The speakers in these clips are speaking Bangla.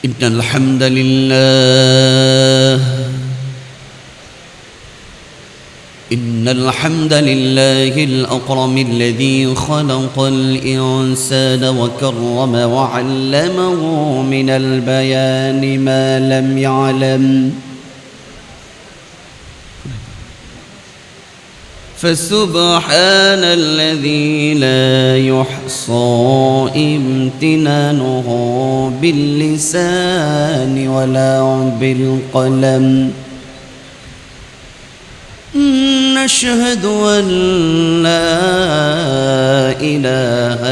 إن الحمد لله الأكرم الذي خلق الإنسان وكرم وعلمه من البيان ما لم يعلم فسبحان الذي لا يحصى امتنانه باللسان ولا بالقلم نشهد أن لا إله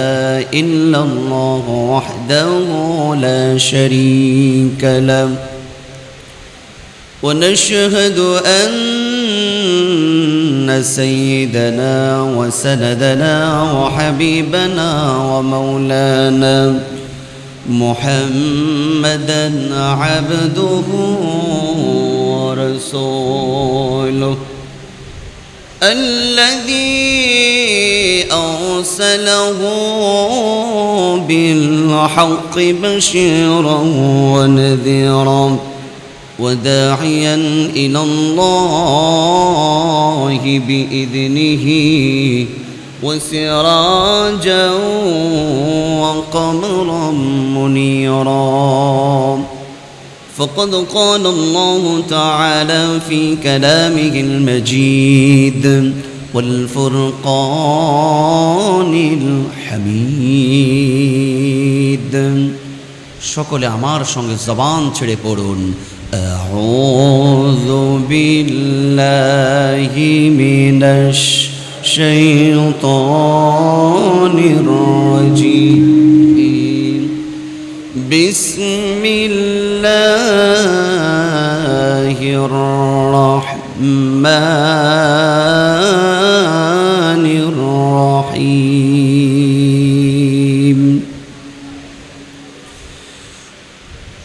إلا الله وحده لا شريك له ونشهد أن سيدنا وسندنا وحبيبنا ومولانا محمدا عبده ورسوله الذي أرسله بالحق بشيرا ونذيرا وداعيا إلى الله بإذنه وسراجا وقمرا منيرا فقد قال الله تعالى في كلامه المجيد والفرقان الحميد সকলে আমার সঙ্গে জবান ছেড়ে পড়ুন أعوذ بالله من الشيطان الرجيم بسم الله الرحمن الرحيم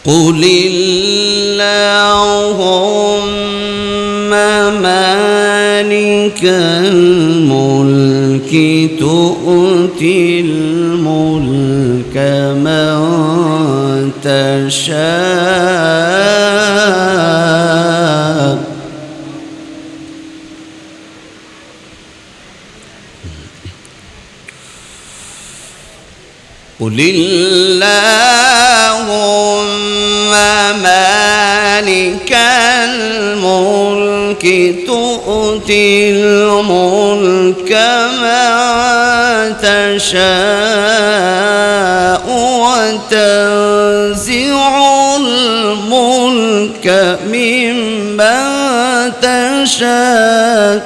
قل اللهم مالك الملك تؤتي الملك من تشاء قل اللهم مالك الملك تؤتي الملك من تشاء وتنزع الملك ممن تشاء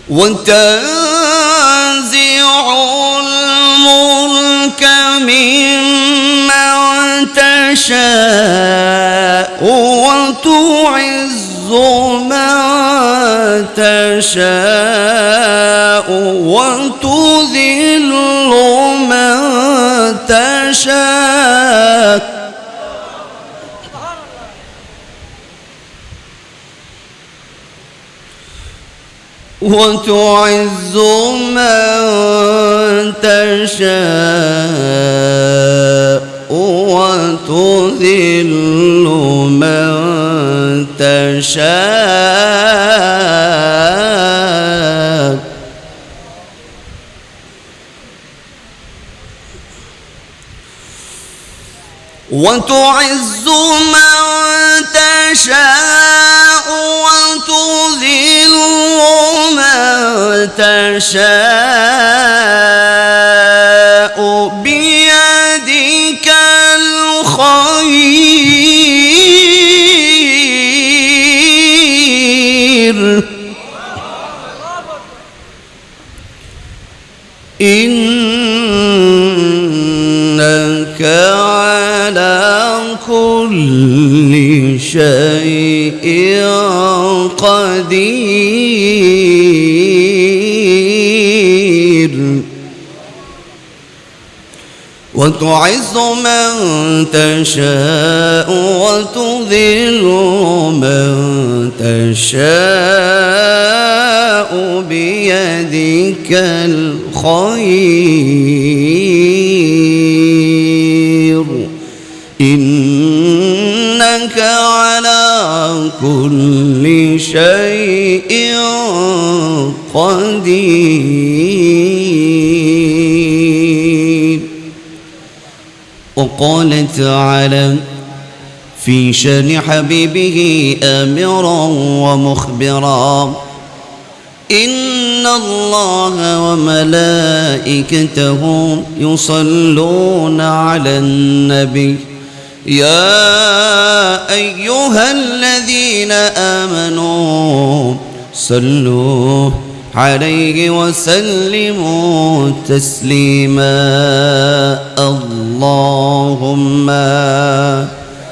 وتنزع الملك ممن تشاء وتعز من تشاء وتذل من تشاء وتعز من تشاء وتذل من تشاء وتعز من تشاء وتذل من تشاء بيدك الخير إنك على كل شيء قدير وتعز من تشاء وتذل من تشاء الخير إنك على كل شيء قدير. وقال تعالى في شأن حبيبه آمرا ومخبرا إن الله وملائكته يصلون على النبي يا أيها الذين آمنوا صلوا عليه وسلموا تسليما. اللهم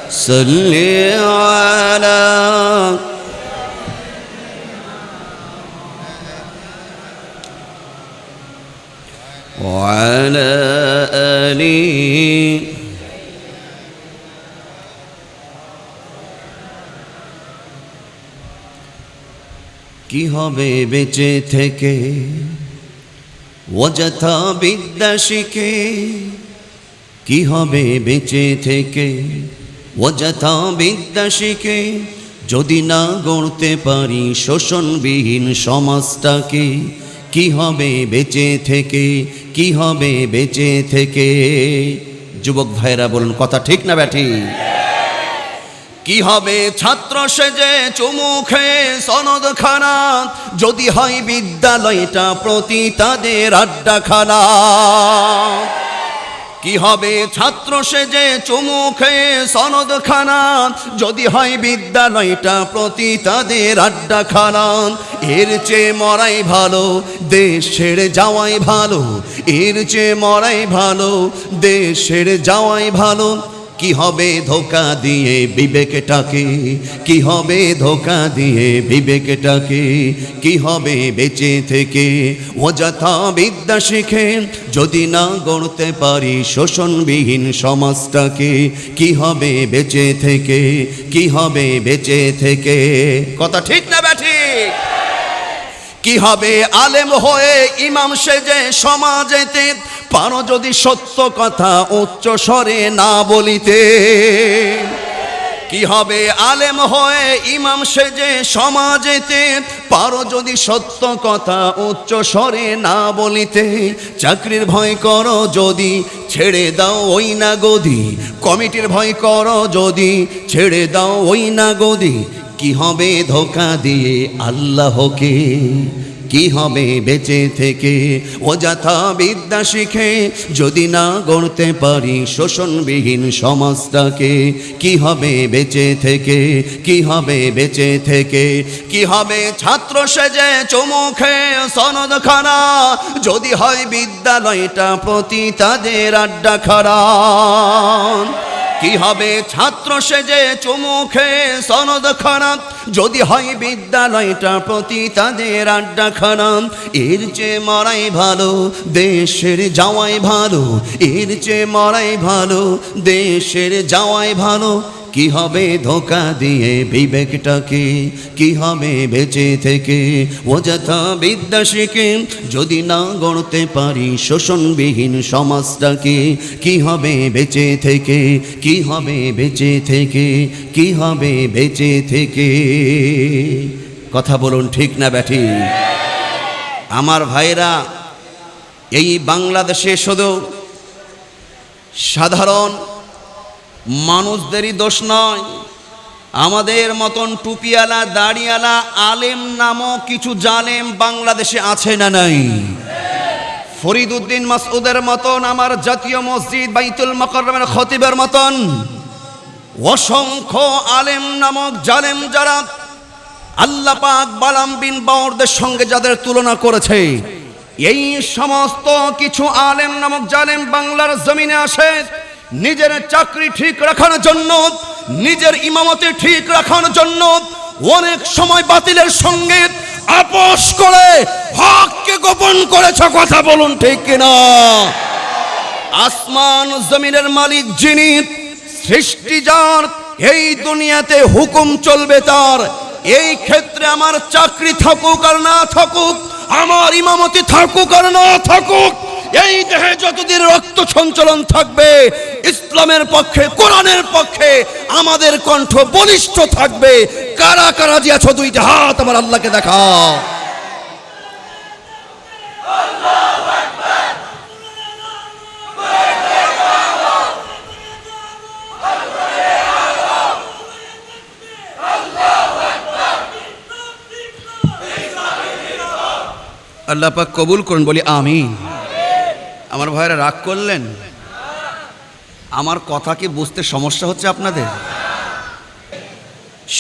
صل على وعلى آله কি হবে বেঁচে থেকে অযথা বিদ্যা শিখে, কি হবে বেঁচে থেকে অযথা বিদ্যা শিখে যদি না গড়তে পারি শোষণবিহীন সমাজটাকে। কি হবে বেঁচে থেকে, কি হবে বেঁচে থেকে? যুবক ভাইরা বলুন কথা ঠিক না ব্যাঠি? কি হবে ছাত্র সেজে চুমু খেয়ে সনদ খানা যদি হয় বিদ্যালয়টা প্রতি তাদের আড্ডাখানা। কি হবে ছাত্র সেজে চুমু খেয়ে সনদ খানা যদি হয় বিদ্যালয়টা প্রতি তাদের আড্ডাখানা। এর চেয়ে মরাই ভালো দেশ ছেড়ে যাওয়াই ভালো, এর চেয়ে মরাই ভালো দেশ ছেড়ে যাওয়াই ভালো। কি হবে ধোঁকা দিয়ে বিবেকটাকে, কি হবে ধোঁকা দিয়ে বিবেকটাকে? কি হবে বেঁচে থেকে অযথা বিদ্যা শিখে যদি না গড়তে পারি শোষণবিহীন সমাজটাকে? কি হবে বেঁচে থেকে, কি হবে বেঁচে থেকে? কথা ঠিক না ব্যাঠিক? কি হবে আলেম হয়ে ইমাম সেজে সমাজেতে পারো যদি সত্য কথা উচ্চ স্বরে না বলিতে? কি হবে আলেম হয়ে ইমাম সেজে সমাজেতে পারো যদি সত্য কথা উচ্চ স্বরে না বলিতে? চাকরির ভয় করো যদি ছেড়ে দাও ওই না গদি, কমিটির ভয় করো যদি ছেড়ে দাও ওই না গদি। কি হবে ধোঁকা দিয়ে আল্লাহকে, কি হবে বেঁচে থেকে অযথা বিদ্যা শিখে যদি না গড়তে পারি শোষণবিহীন সমাজটাকে? কি হবে বেঁচে থেকে, কি হবে বেঁচে থেকে? কি হবে ছাত্র সেজে চুমু খেয়ে সনদ খানা যদি হয় বিদ্যালয়টা প্রতি তাদের আড্ডাখানা? কি হবে ছাত্র সেজে চুমু খেয়ে সনদ খানা যদি হয় বিদ্যালয়টা প্রতি তাদের আড্ডাখানা? এর চেয়ে মরাই ভালো দেশের যাওয়াই ভালো, এর চেয়ে মরাই ভালো দেশের যাওয়াই ভালো। কি হবে ধোঁকা দিয়ে বিবেকটাকে, কি হবে বেঁচে থেকে অযথা বিদ্যা শিখে যদি না গড়তে পারি শোষণবিহীন সমাজটাকে? কি হবে বেঁচে থেকে, কি হবে বেঁচে থেকে, কি হবে বেঁচে থেকে? কথা বলুন ঠিক না ব্যাঠি? আমার ভাইরা, এই বাংলাদেশে শুধু সাধারণ মানুষদেরই দোষ নয়, আমাদের মতন টুপিওয়ালা দাড়িওয়ালা আলেম নামক কিছু জালেম বাংলাদেশে আছে না নাই? ফরিদউদ্দিন মাসউদের মতন, আমার জাতীয় মসজিদ বাইতুল মুকাররমের খতিবের মতন অসংখ্য আলেম নামক জালেম যারা আল্লাহ পাক বালাম বিন বাওরদের সঙ্গে যাদের তুলনা করেছে, এই সমস্ত কিছু আলেম নামক জালেম বাংলার জমিনে আসে নিজের চাকরি ঠিক রাখার জন্য, নিজের ইমামতি ঠিক রাখার জন্য অনেক সময় বাতিলের সঙ্গে আপোষ করে হককে গোপন করেছে। কথা বলুন ঠিক কিনা? আসমান জমিনের মালিক যিনি, সৃষ্টি যার, এই দুনিয়াতে হুকুম চলবে তার। এই ক্ষেত্রে আমার চাকরি থাকুক আর না থাকুক, আমার ইমামতি থাকুক আর না থাকুক, এই দেহে যতদিন রক্ত সঞ্চালন থাকবে ইসলামের পক্ষে, কোরআনের পক্ষে আমাদের কণ্ঠ বলিষ্ঠ থাকবে। কারা কারা যে আছো দুইটা হাত আমার আল্লাহকে দেখাও। আল্লাহ পাক কবুল করুন, বলি আমিন। আমার ভাইরা রাগ করলেন? আমার কথা কি বুঝতে সমস্যা হচ্ছে আপনাদের?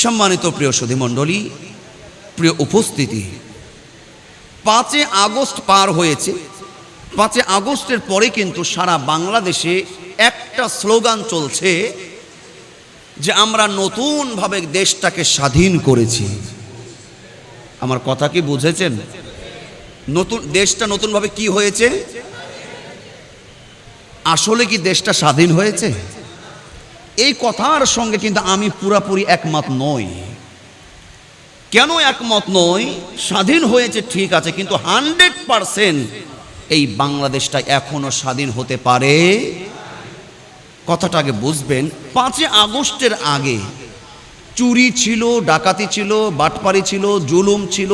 সম্মানিত প্রিয় সুধী মণ্ডলী, প্রিয় উপস্থিতি, 5 আগস্ট পার হয়েছে। 5 আগস্টের পরে কিন্তু সারা বাংলাদেশে একটা স্লোগান চলছে যে আমরা নতুনভাবে দেশটাকে স্বাধীন করেছি। আমার কথা কি বুঝেছেন? দেশটা নতুনভাবে কি হয়েছে? আসলে কি দেশটা স্বাধীন হয়েছে? এই কথার সঙ্গে কিন্তু আমি পুরাপুরি একমত নই। কেন একমত নই? স্বাধীন হয়েছে ঠিক আছে, কিন্তু 100% এই বাংলাদেশটা এখনো স্বাধীন হতে পারে। কথাটা আগে বুঝবেন। 5 আগস্টের আগে চুরি ছিল, ডাকাতি ছিল, বাটপারি ছিল, জুলুম ছিল,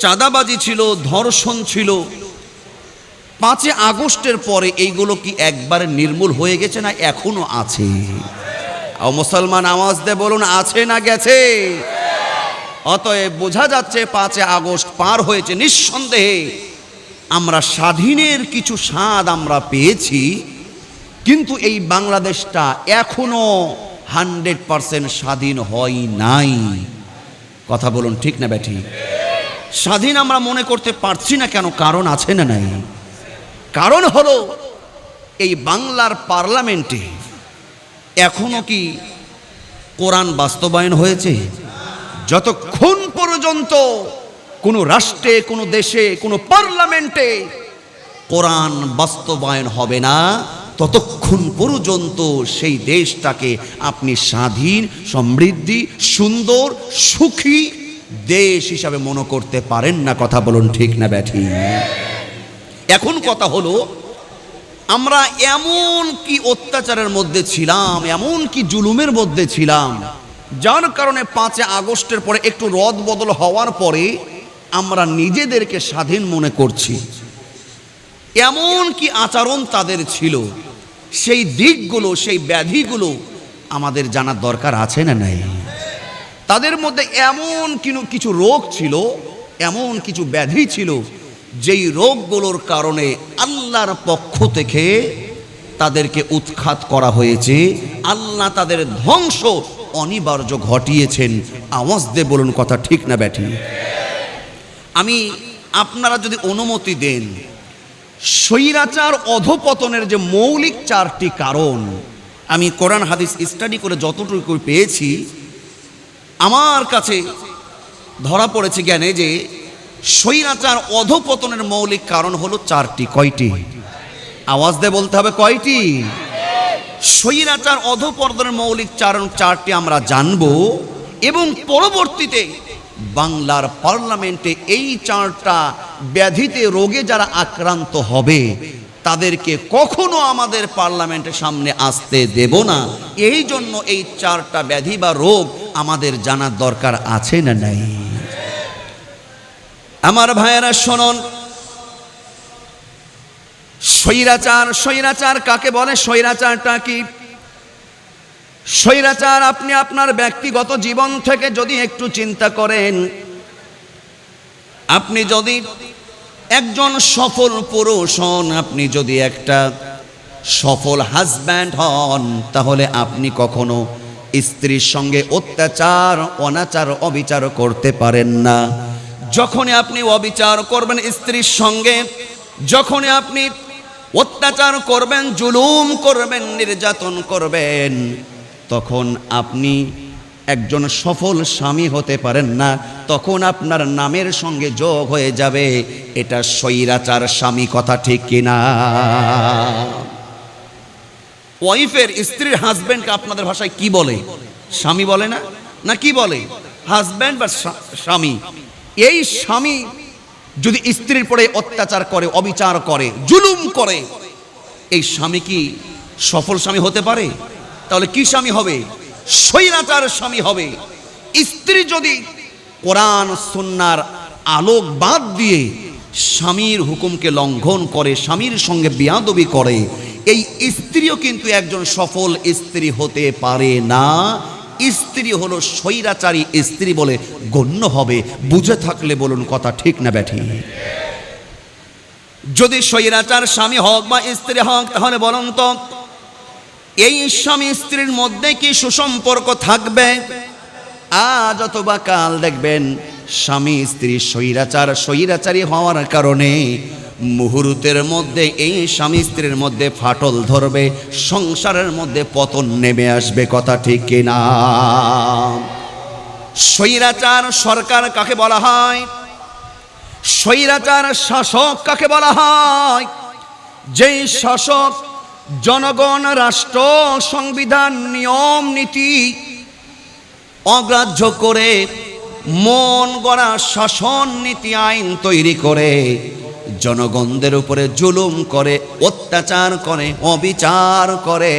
চাঁদাবাজি ছিল, ধর্ষণ ছিল। 5 আগস্টের পরে এইগুলো কি একবারে নির্মূল হয়ে গেছে না এখনো আছে? মুসলমান আওয়াজ দিয়ে বলুন, আছে না গেছে? অতএব বোঝা যাচ্ছে 5 আগস্ট পার হয়েছে, নিঃসন্দেহে আমরা স্বাধীনের কিছু স্বাদ আমরা পেয়েছি, কিন্তু এই বাংলাদেশটা এখনো 100% স্বাধীন হয় নাই। কথা বলুন, ঠিক না ব্যাঠি? স্বাধীন আমরা মনে করতে পারছি না কেন? কারণ আছে না নাই? কারণ হলো এই বাংলার পার্লামেন্টে এখনো কি কোরআন বাস্তবায়ন হয়েছে? যতক্ষণ পর্যন্ত কোনো রাষ্ট্রে, কোনো দেশে, কোনো পার্লামেন্টে কোরআন বাস্তবায়ন হবে না, ততক্ষণ পর্যন্ত সেই দেশটাকে আপনি স্বাধীন, সমৃদ্ধি, সুন্দর, সুখী দেশ হিসাবে মনে করতে পারেন না। কথা বলুন, ঠিক না ব্যাঠি? এখন কথা হলো, আমরা এমন কি অত্যাচারের মধ্যে ছিলাম, এমন কি জুলুমের মধ্যে ছিলাম, যার কারণে 5 আগস্টের পরে একটু রদ বদল হওয়ার পরে আমরা নিজেদেরকে স্বাধীন মনে করছি। এমন কি আচরণ তাদের ছিল, সেই দিকগুলো, সেই ব্যাধিগুলো আমাদের জানার দরকার আছে না নাই? তাদের মধ্যে এমন কিছু রোগ ছিল, এমন কিছু ব্যাধি ছিল, যেই রোগগুলোর কারণে আল্লাহর পক্ষ থেকে তাদেরকে উৎখাত করা হয়েছে। আল্লাহ তাদের ধ্বংস অনিবার্য ঘটিয়েছেন। আওয়াজ দিয়ে বলুন, কথা ঠিক না ব্যাঠি? আমি, আপনারা যদি অনুমতি দেন, স্বৈরাচার অধঃপতনের যে মৌলিক 4টি কারণ আমি কোরআন হাদিস স্টাডি করে যতটুকু পেয়েছি, আমার কাছে ধরা পড়েছে জ্ঞানে যে স্বৈরাচার অধঃপতনের মৌলিক কারণ হলো 4টি। কয়টি? আওয়াজ দিয়ে বলতে হবে, কয়টি? স্বৈরাচার অধঃপতনের মৌলিক 4টি আমরা জানব, এবং পরবর্তীতে বাংলার পার্লামেন্টে এই 4টা ব্যাধিতে, রোগে যারা আক্রান্ত হবে তাদেরকে কখনো আমাদের পার্লামেন্টের সামনে আসতে দেব না। এই জন্য এই 4টা ব্যাধি বা রোগ আমাদের জানার দরকার আছে না নাই? আমার ভাইয়েরা শুনুন, স্বৈরাচার কাকে বলে? স্বৈরাচারটা কি? স্বৈরাচার আপনি আপনার ব্যক্তিগত জীবন থেকে যদি একটু চিন্তা করেন, আপনি যদি একজন সফল পুরুষ হন, আপনি যদি একটা সফল হাজব্যান্ড হন, তাহলে আপনি কখনো স্ত্রীর সঙ্গে অত্যাচার, অনাচার, অবিচার করতে পারেন না। যখনই আপনি অবিচার করবেন স্ত্রীর সঙ্গে, যখনই আপনি অত্যাচার করবেন, জুলুম করবেন, নির্যাতন করবেন, তখন আপনি একজন সফল স্বামী হতে পারেন না। তখন আপনার নামের সঙ্গে যোগ হয়ে যাবে এটা স্বৈরাচার স্বামী। কথা ঠিক কিনা? ওয়াইফের, স্ত্রীর হাজব্যান্ডকে আপনাদের ভাষায় কি বলে? স্বামী বলে না? না কি বলে? হাজব্যান্ড বা স্বামী। এই স্বামী যদি স্ত্রীর পরে অত্যাচার করে, অবিচার করে, জুলুম করে, এই স্বামী কি সফল স্বামী হতে পারে? তাহলে কি স্বামী হবে? স্বৈরাচার স্বামী হবে। স্ত্রী যদি কোরআন সুন্নাহর আলোক বাদ দিয়ে স্বামীর হুকুমকে লঙ্ঘন করে, স্বামীর সঙ্গে বেয়াদবি করে, এই স্ত্রীও কিন্তু একজন সফল স্ত্রী হতে পারে না। স্ত্রী হলো স্বৈরাচারী স্ত্রী বলে গণ্য হবে। বুঝে থাকলে বলুন কথা ঠিক না ব্যাঠি? যদি স্বৈরাচার স্বামী হোক বা স্ত্রী হোক, তাহলে বলুন তো এই স্বামী স্ত্রীর মধ্যে কি সুসম্পর্ক থাকবে? আজ অথবা কাল দেখবেন স্বামী স্ত্রী স্বৈরাচারী হওয়ার কারণে মুহূর্তের মধ্যে এই স্বামী স্ত্রীর মধ্যে ফাটল ধরবে, সংসারের মধ্যে পতন নেমে আসবে। কথা ঠিক কিনা? স্বৈরাচার সরকার কাকে বলা হয়? স্বৈরাচার শাসক কাকে বলা হয়? যেই শাসক জনগণ, রাষ্ট্র, সংবিধান, নিয়ম নীতি অগ্রাহ্য করে মন গড়া শাসন নীতি আইন তৈরি করে জনগণদের উপরে জুলুম করে, অত্যাচার করে, অবিচার করে,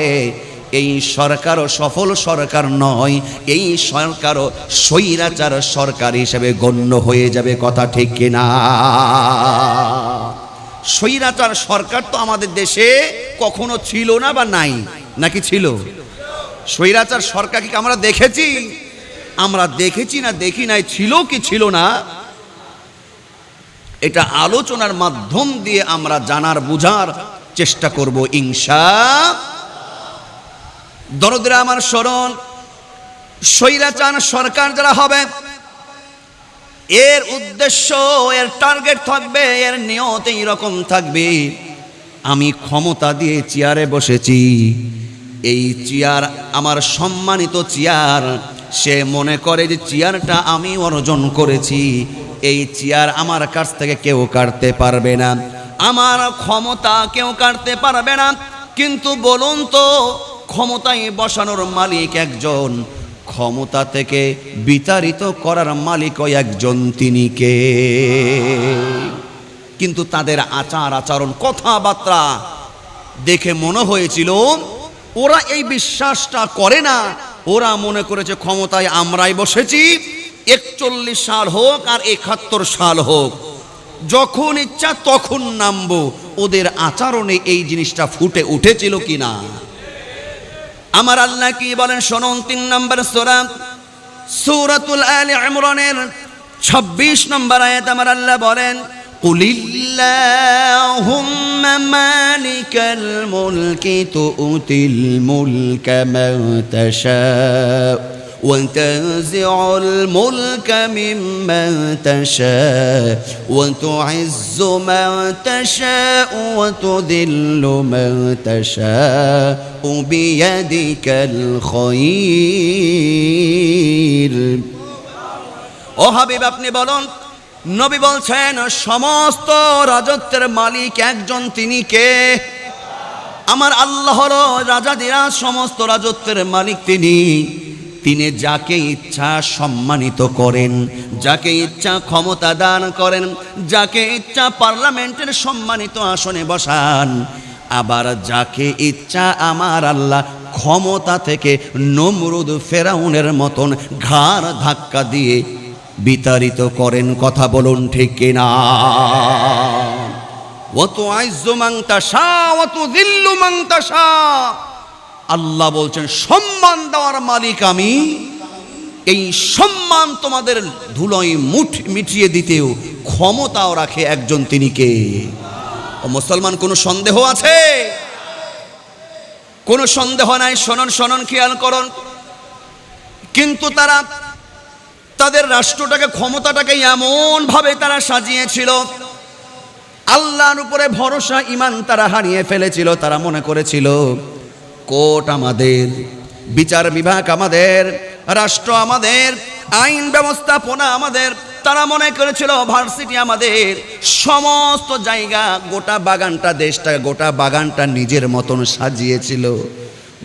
এই সরকারও সফল সরকার নয়, এই সরকারও স্বৈরাচার সরকার হিসেবে গণ্য হয়ে যাবে। কথা ঠিক কিনা? স্বৈরাচার সরকার তো আমাদের দেশে কখনো ছিল না বা নাই, নাকি ছিল? স্বৈরাচার সরকার কি আমরা দেখেছি? আমরা দেখেছি না দেখি নাই, ছিল কি ছিল না, এটা আলোচনার মাধ্যম দিয়ে আমরা জানার বুঝার চেষ্টা করব ইনশাআল্লাহ। দরদিরা আমার স্মরণ, স্বৈরাচার সরকার যারা হবে এর উদ্দেশ্য, এর টার্গেট থাকবে, এর নিয়ত এইরকম থাকবে, আমি ক্ষমতা দিয়ে চেয়ারে বসেছি, এই চেয়ার আমার সম্মানিত চেয়ার, সে মনে করে যে চেয়ারটা আমি অর্জন করেছি, এই চেয়ার আমার কাছ থেকে কেউ কাটতে পারবে না, আমার ক্ষমতা কেউ কাটতে পারবে না। কিন্তু বলুন তো, ক্ষমতায় বসানোর মালিক একজন, ক্ষমতা থেকে বিতাড়িত করার মালিকও একজন, তিনি কে? কিন্তু তাদের আচার আচরণ, কথাবার্তা দেখে মনে হয়েছিল ওরা এই বিশ্বাসটা করে না। ওরা মনে করেছে ক্ষমতায় আমরাই বসেছি, 41 সাল হোক আর 71 সাল হোক, যখন ইচ্ছা তখন নামবো। ওদের আচরণে এই জিনিসটা ফুটে উঠেছিল কিনা? আমার আল্লাহ কি বলেন শুনুন, 3 নম্বর সূরা সূরাতুল আলে ইমরানের 26 নম্বর আয়াত আমার আল্লাহ বলেন, কুলিল্লাহুম্মা মালিকাল মুলকি তুতিল মুলকা মান তাশা ওয়া তানজিউল মুলকা মিম্মান তাশা ওয়া তুইজ্জু মান তাশা ওয়া তুযিল্লু মান তাশা বিয়াদিকাল খায়র। ও হাবিব, আপনি বলুন, নবী বলছেন সমস্ত রাজত্বের মালিক একজন, তিনি কে? আমার আল্লাহ হলো রাজাদিরাজ, সমস্ত রাজত্বের মালিক তিনি। তিনি যাকে ইচ্ছা সম্মানিত করেন, যাকে ইচ্ছা ক্ষমতা দান করেন, যাকে ইচ্ছা পার্লামেন্টের সম্মানিত আসনে বসান, আবার যাকে ইচ্ছা আমার আল্লাহ ক্ষমতা থেকে নমরুদ ফেরাউনের মতন ঘাড় ধাক্কা দিয়ে বিতাড়িত করেন। কথা বলুন ঠিক কিনা? ওয়া তুইজ্জু মান তাশা ওয়া তুযিল্লু মান তাশা। আল্লাহ বলছেন সম্মান দেওয়ার মালিক আমি, এই সম্মান তোমাদের ধুলোয় মিটিয়ে দিতেও ক্ষমতাও রাখে একজন, তিনি কে? ও মুসলমান, কোনো সন্দেহ আছে? কোনো সন্দেহ নাই। শোনন, খেয়াল করুন। কিন্তু তারা তাদের রাষ্ট্রটাকে, ক্ষমতাটাকে এমন ভাবে তারা সাজিয়েছিল, আল্লাহর উপরে ভরসা, ঈমান তারা হারিয়ে ফেলেছিল। তারা মনে করেছিল কোর্ট আমাদের, বিচার বিভাগ আমাদের, রাষ্ট্র আমাদের, আইন ব্যবস্থাপনা আমাদের। তারা মনে করেছিল ভার্সিটি আমাদের, সমস্ত জায়গা, গোটা বাগানটা, দেশটা, গোটা বাগানটা নিজের মতন সাজিয়েছিল।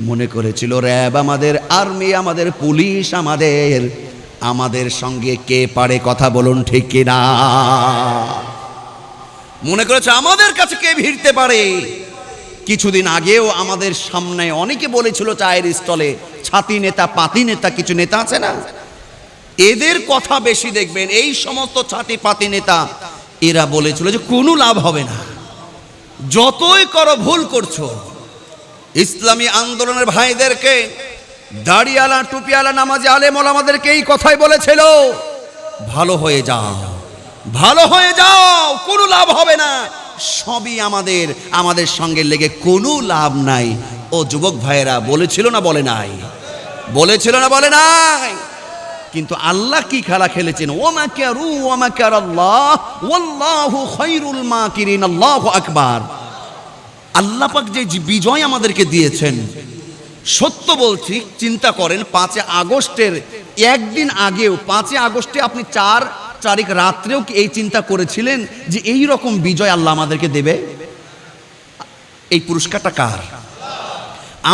মনে করেছিল র্যাব আমাদের, আর্মি আমাদের, পুলিশ আমাদের, আমাদের সঙ্গে কে পারে কথা বলুন ঠিক কিনা? মনে করেছে আমাদের কাছে কে ভিড়তে পারে? কিছুদিন আগেও আমাদের সামনে অনেকে বলেছিল চায়ের স্টলে, ছাতি নেতা পাতি নেতা কিছু নেতা আছে না, এদের কথা বেশি দেখবেন। এই সমস্ত ছাতি পাতি নেতা এরা বলেছিল যে কোনো লাভ হবে না, যতই করো ভুল করছো। ইসলামী আন্দোলনের ভাইদেরকে, দাড়িওয়ালা টুপিওয়ালা নামাজি আলেম ওলামাদেরকে এই কথাই বলেছিল, ভালো হয়ে যাও, ভালো হয়ে যাও, কোনো লাভ হবে না, সবই আমাদের সঙ্গে লেগে কোনো লাভ নাই। ও যুবক ভাইয়েরা বলেছিল না বলে নাই? বলেছিল না বলে নাই? কিন্তু আল্লাহ কি খেলা খেলেছেন, ও মাকারু ওয়া মাকারাল্লাহ ওয়াল্লাহু খায়রুল মাকিরিন। আল্লাহু আকবার। আল্লাহ পাক যে বিজয় আমাদেরকে দিয়েছেন, সত্য বলছি, চিন্তা করেন 5 আগস্টের একদিন আগেও, 5 আগস্টে আপনি 4 তারিখ রাত্রেও কি এই চিন্তা করেছিলেন যে এই রকম বিজয় আল্লাহ আমাদেরকে দেবে? এই পুরস্কারটা কার?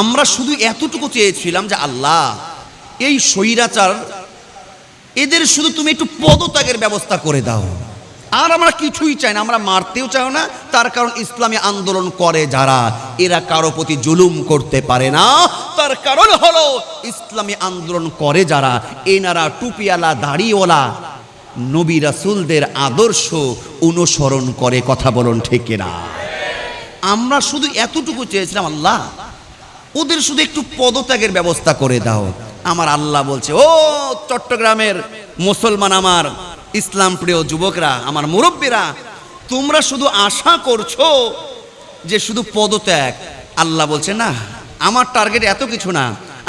আমরা শুধু এতটুকু চেয়েছিলাম যে আল্লাহ এই স্বৈরাচার এদের শুধু তুমি একটু পদত্যাগের ব্যবস্থা করে দাও। আর আমরা কিছুই চাই না, আমরা মারতেও চাই না। তার কারণ ইসলামী আন্দোলন করে যারা, এরা কারো প্রতি জুলুম করতে পারে না। তার কারণ হলো ইসলামী আন্দোলন করে যারা, এনারা টুপিওয়ালা দাড়িওয়ালা নবী রাসূলদের আদর্শ অনুসরণ করে। কথা বলুন ঠিক না? আমরা শুধু এতটুকু চেয়েছিলাম, আল্লাহ ওদের শুধু একটু পদত্যাগের ব্যবস্থা করে দাও। আমার আল্লাহ বলছে, ও চট্টগ্রামের মুসলমান, আমার ইসলাম প্রিয় যুবকরা, আমার মুরব্বীরা, তোমরা শুধু আশা করছো যে শুধু পদত্যাগ। আল্লাহ বলছে না, আমার টার্গেট এত কিছু না,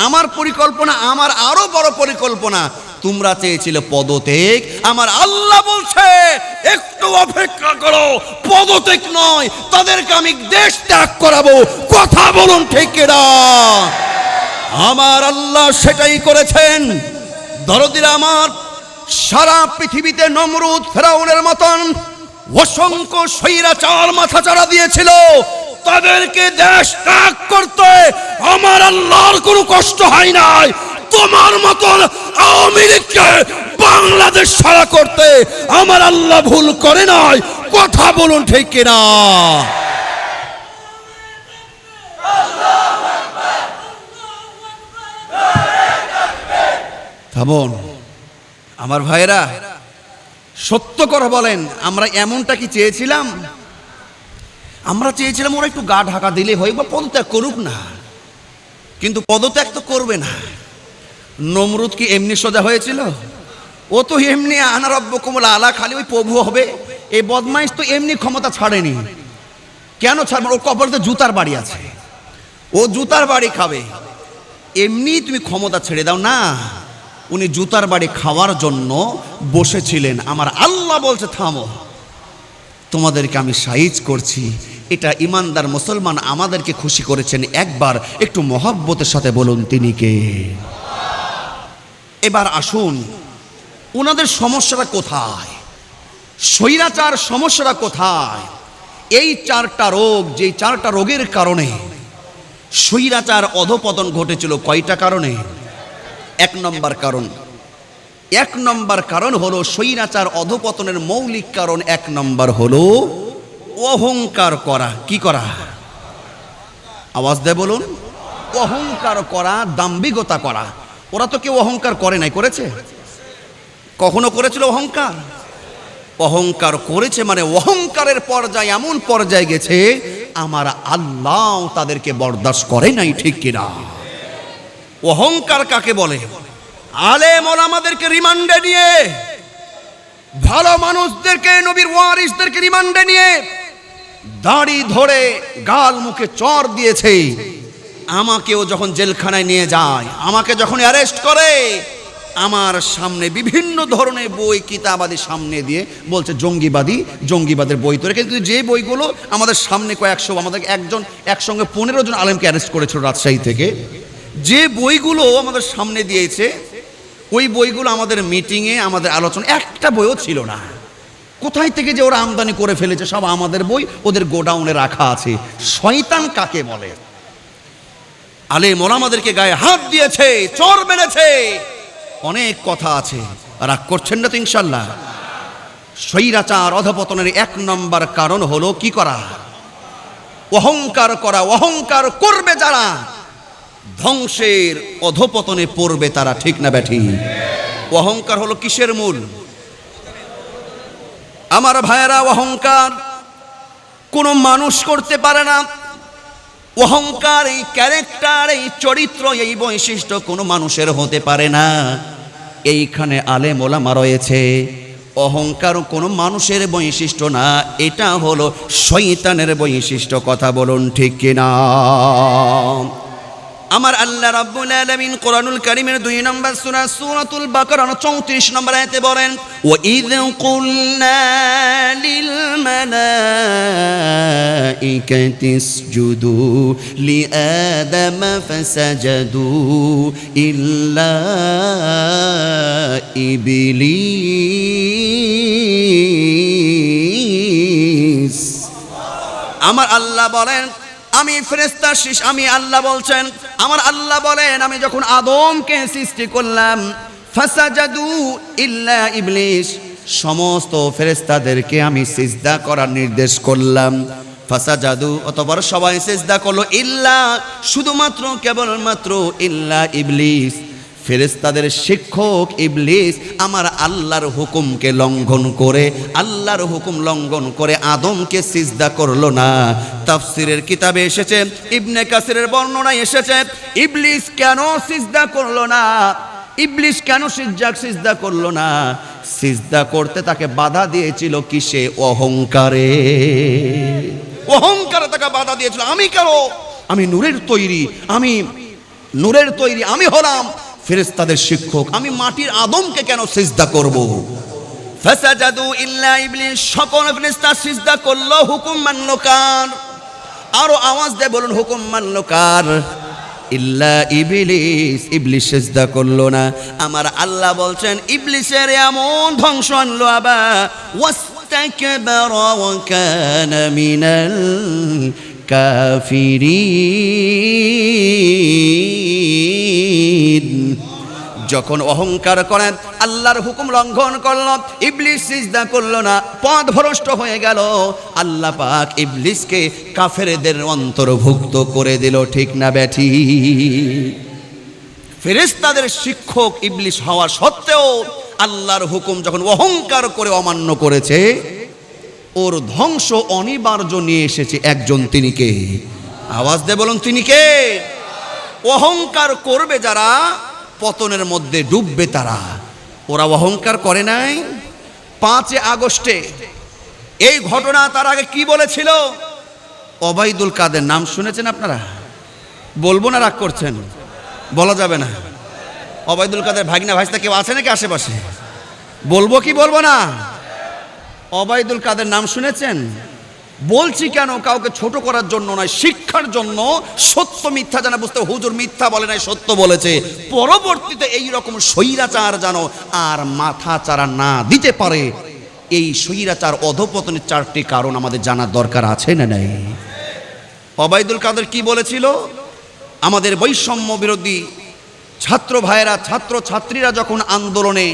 আমার পরিকল্পনা, আমার আরো বড় পরিকল্পনা। তোমরা চেয়েছিলে পদত্যাগ, আমার আল্লাহ বলছে একটু অপেক্ষা করো, পদত্যাগ নয়, তাদেরকে আমি দেশ ত্যাগ করাবো। কথা বলুন ঠিক কিনা? আমার আল্লাহ সেটাই করেছেন। দরদিরা আমার, সারা পৃথিবীতে নমরুদ ফেরাউনের মতন অসংখ্য স্বৈরাচার মাথাচাড়া দিয়েছিল, তাদেরকে দেশ ত্যাগ করতে আমার আল্লাহর কোনো কষ্ট হয় নাই। তোমার মতন আওয়ামী লীগকে বাংলাদেশ ছাড়া করতে আমার আল্লাহ ভুল করে নাই। কথা বলুন ঠিক কিনা? থামুন আমার ভাইরা, সত্য করে বলেন, আমরা এমনটা কি চেয়েছিলাম? আমরা চেয়েছিলাম ওরা একটু গা ঢাকা দিলে হয়, বা পদত্যাগ করুক না, কিন্তু পদত্যাগ তো করবে না। নমরুদ কি এমনি সোজা হয়েছিল? ও তো এমনি আনা রব্বকুমুল আলা, খালি ওই প্রভু হবে। এই বদমাইশ তো এমনি ক্ষমতা ছাড়েনি। কেন ছাড়বে? ওর কপালে জুতার বাড়ি আছে, ও জুতার বাড়ি খাবে। এমনি তুমি ক্ষমতা ছেড়ে দাও না, উনি জুতার বাড়ি খাওয়ার জন্য বসেছিলেন। আমার আল্লাহ বলছে থামো, তোমাদেরকে আমি সাইজ করছি। এটা ইমানদার মুসলমান আমাদেরকে খুশি করেছেন। একবার একটু মহব্বতের সাথে বলুন তিনি কে? এবার আসুন, ওনাদের সমস্যাটা কোথায়, স্বৈরাচার সমস্যাটা কোথায়? এই 4টা রোগ, যে 4টা রোগের কারণে স্বৈরাচার অধপতন ঘটেছিল। কয়টা কারণে? 1 নম্বর কারণ হলো স্বৈরাচার অধপতনের মৌলিক কারণ। 1 নম্বর হলো অহংকার করা। কি করা? আওয়াজ দিয়ে বলুন। অহংকার করা, দাম্ভিকতা করা। ওরা তো কেউ অহংকার করে নাই, করেছে? কখনো করেছিল অহংকার? অহংকার করেছে মানে অহংকারের পর্যায়ে এমন পর্যায়ে গেছে, আমার আল্লাহ তাদেরকে বরদাস্ত করে নাই। ঠিক কিনা? অহংকার কাকে বলে? আলেম ওলামাদেরকে রিমান্ডে নিয়ে, ভালো মানুষদেরকে, নবীর ওয়ারিসদেরকে রিমান্ডে নিয়ে দাড়ি ধরে গাল মুখে চর দিয়েছে। আমাকেও যখন জেলখানায় নিয়ে যায়, আমাকে যখন অ্যারেস্ট করে, আমার সামনে বিভিন্ন ধরনের বই কিতাবাদি সামনে দিয়ে বলছে জঙ্গিবাদের বই তৈরি। কিন্তু যে বইগুলো আমাদের সামনে কয়েকশো, আমাদের একসঙ্গে 15 জন আলেমকে অ্যারেস্ট করেছিল রাজশাহী থেকে, যে বইগুলো আমাদের সামনে দিয়েছে, ওই বইগুলো আমাদের মিটিংয়ে, আমাদের আলোচনা, একটা বইও ছিল না। কোথায় থেকে যে ওরা আমদানি করে ফেলেছে, সব আমাদের বই ওদের গোডাউনে রাখা আছে। শয়তান কাকে বলে? আলেম ওলামাদেরকে গায়ে হাত দিয়েছে, চর মেরেছে। অনেক কথা আছে, রাগ করছেন না তো ইনশাল্লাহ? স্বৈরাচার অধপতনের 1 নম্বর কারণ হলো কি করা? অহংকার করা। অহংকার করবে যারা, ধ্বংসের অধপতনে পড়বে তারা, ঠিক না ব্যাঠি? অহংকার হলো কিসের মূল? আমার ভাইয়েরা, অহংকার কোনো মানুষ করতে পারে না। অহংকার, এই ক্যারেক্টার, এই চরিত্র, এই বৈশিষ্ট্য কোনো মানুষের হতে পারে না। এইখানে আলেম ওলামা রয়েছে। অহংকার কোনো মানুষের বৈশিষ্ট্য না, এটা হলো শয়তানের বৈশিষ্ট্য। কথা বলুন ঠিক কিনা? আমার আল্লাহ রাব্বুল আলামিন কোরআনুল কারীমের 2 নম্বর সূরা সূরাতুল বাকারা 34 নম্বর আয়াতে বলেন, ওয়া ইয কুলনা লিল মালাইকাতি ইসজুদু লিআদামা ফাসাজাদু ইল্লা ইবলিস। আমার আল্লাহ বলেন, আমি ফেরেশতা আমি আল্লাহ বলছেন, আমার আল্লাহ বলেন, আমি যখন আদমকে সৃষ্টি করলাম, ফাসাজাদু ইল্লা ইবলিস, সমস্ত ফেরেশতাদেরকে আমি সিজদা করার নির্দেশ করলাম। ফাসাজাদু, অতঃপর সবাই সিজদা করলো, ইল্লা, শুধুমাত্র কেবলমাত্র, ইল্লা ইবলিস, ফেরেশতাদের শিক্ষক ইবলিস আমার আল্লাহর হুকুমকে লঙ্ঘন করে, আল্লাহর হুকুম লঙ্ঘন করে আদমকে সিজদা করলো না। তাফসীরের কিতাবে এসেছে, ইবনে কাসিরের বর্ণনায় এসেছে, ইবলিস কেন সিজদা করলো না? ইবলিস কেন সিজদা করলো না? সিজদা করতে তাকে বাধা দিয়েছিল কিসে? অহংকারে। অহংকারে তাকে বাধা দিয়েছিল। আমি কেন? আমি নূরের তৈরি, আমি নূরের তৈরি, আমি হলাম ফেরেশতাদের শিক্ষক, আমি মাটির আদমকে কেন সিজদা করব? ফাসাজাদু ইল্লা ইবলিস, সকল ফেরেশতা সিজদা করলো, হুকুম মানলো কার? আরো আওয়াজ দিয়ে বলুন, হুকুম মানলো কার? ইল্লা ইবলিস, ইবলিস সিজদা করলো না। আমার আল্লাহ বলছেন, ইবলিসের এমন ধ্বংস আনলো, আবা ওয়াস্তাকবারা ওয়া কানা মিনাল কাফিরিন। যখন অহংকার করেন, আল্লাহর হুকুম লঙ্ঘন করল, ইবলিস সিজদা করলো না, পথভ্রষ্ট হয়ে গেল। আল্লাহ পাক ইবলিসকে কাফেরদের অন্তর্ভুক্ত করে দিল, ঠিক না ব্যাঠি? ফেরেশতাদের শিক্ষক ইবলিস হওয়া সত্ত্বেও আল্লাহর হুকুম যখন অহংকার করে অমান্য করেছে, ওর ধ্বংস অনিবার্য নিয়ে এসেছে একজন, তিনি কে? আওয়াজ দিয়ে বলুন, তিনি কে? অহংকার করবে যারা, পতনের মধ্যে ডুববে তারা। ওরা অহংকার করে নাই। 5 আগস্টে এই ঘটনা, তার আগে কি বলেছিল? ওবায়দুল কাদের নাম শুনেছেন আপনারা? বলবো না, রাগ করছেন? বলা যাবে না। ওবায়দুল কাদের ভাগনা ভাইস্তা কেউ আছে নাকি আশেপাশে? বলবো কি বলবো না? ওবায়দুল কাদের নাম শুনেছেন? বলছি কেন? কাউকে ছোট করার জন্য নয়, শিক্ষার জন্য। সত্য মিথ্যা জানা বুঝতে, হুজুর মিথ্যা বলে নাই, সত্য বলেছে। পরবর্তীতে এই রকম স্বৈরাচার যেন আর মাথা চারা না দিতে পারে, এই স্বৈরাচার অধপতনের 4টি কারণ আমাদের জানার দরকার আছে না নাই? ওবায়দুল কাদের কি বলেছিল? আমাদের বৈষম্য বিরোধী ছাত্র ভাইয়েরা, ছাত্র ছাত্রীরা যখন আন্দোলনে